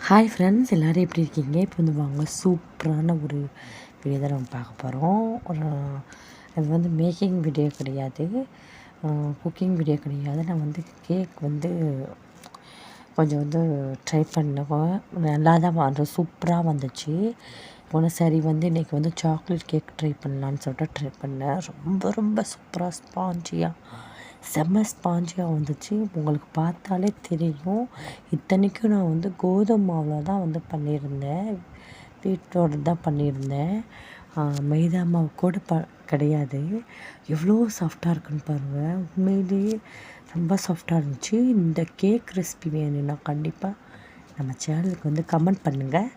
Hi friends, எல்லோரும் எப்படி இருக்கீங்க? இப்போ வந்து வாங்க சூப்பரான ஒரு வீடியோ தான் நம்ம பார்க்க போகிறோம். அது வந்து மேக்கிங் வீடியோ கிடையாது, குக்கிங் வீடியோ கிடையாது. நான் வந்து கேக் வந்து கொஞ்சம் வந்து ட்ரை பண்ணுவேன். நல்லா தான் வந்து சூப்பராக வந்துச்சு. ஒன்று சரி வந்து இன்றைக்கி வந்து சாக்லேட் கேக் ட்ரை பண்ணலான்னு சொல்லிட்டு ட்ரை பண்ணேன். ரொம்ப ரொம்ப சூப்பராக ஸ்பாஞ்சியாக செம்ம ஸ்பாஞ்சியாக வந்துச்சு. உங்களுக்கு பார்த்தாலே தெரியும். இத்தனைக்கும் நான் வந்து கோதுமை மாவில் தான் வந்து பண்ணியிருந்தேன், வீட்டோடு தான் பண்ணியிருந்தேன். மைதா மாவு கூட கிடையாது. எவ்வளோ சாஃப்டாக இருக்குன்னு பாருங்கள். உண்மையிலேயே ரொம்ப சாஃப்டாக இருந்துச்சு. இந்த கேக் ரெசிபி வேணும்னா கண்டிப்பாக நம்ம சேனலுக்கு வந்து கமெண்ட் பண்ணுங்கள்.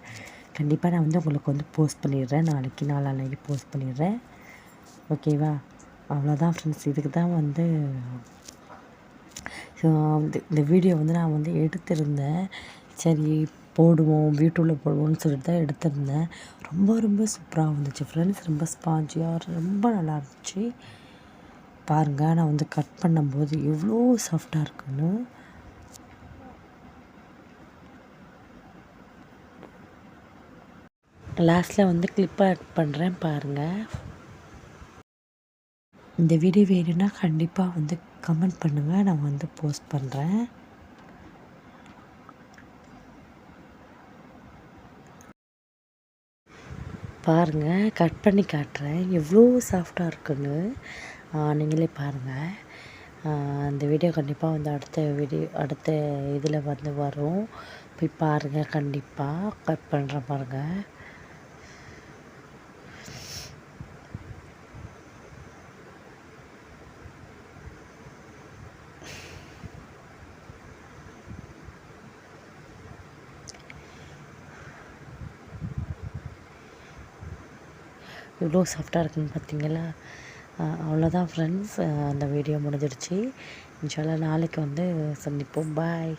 கண்டிப்பாக நான் வந்து உங்களுக்கு வந்து போஸ்ட் பண்ணிடுறேன். நாளைக்கு போஸ்ட் பண்ணிடுறேன். ஓகேவா? அவ்வளோதான் ஃப்ரெண்ட்ஸ். இதுக்கு தான் வந்து இந்த வீடியோ வந்து நான் வந்து எடுத்திருந்தேன். சரி போடுவோம், யூடியூப்பில் போடுவோம்னு சொல்லிட்டு தான் எடுத்திருந்தேன். ரொம்ப ரொம்ப சூப்பராக வந்துச்சு ஃப்ரெண்ட்ஸ். ரொம்ப ஸ்பாஞ்சியாக ரொம்ப நல்லா இருந்துச்சு. பாருங்கள், நான் வந்து கட் பண்ணும்போது எவ்வளோ சாஃப்டாக இருக்குன்னு. லாஸ்ட்டில் வந்து கிளிப் ஆட் பண்ணுறேன் பாருங்கள். இந்த வீடியோ வேணும்னா கண்டிப்பாக வந்து கமெண்ட் பண்ணுங்கள், நான் வந்து போஸ்ட் பண்ணுறேன். பாருங்கள், கட் பண்ணி காட்டுறேன் எவ்வளோ சாஃப்டாக இருக்குன்னு. நீங்களே பாருங்கள். இந்த வீடியோ கண்டிப்பாக வந்து அடுத்த இதில் வந்து வரும். போய் பாருங்கள். கண்டிப்பாக கட் பண்ணுறேன் பாருங்கள். எவ்வளோ சாஃப்டாக இருக்குன்னு பார்த்தீங்களா? அவ்வளோதான் ஃப்ரெண்ட்ஸ், அந்த வீடியோ முடிஞ்சிடுச்சு. இன்ஷா அல்லாஹ் நாளைக்கு வந்து சந்திப்போம். பாய்.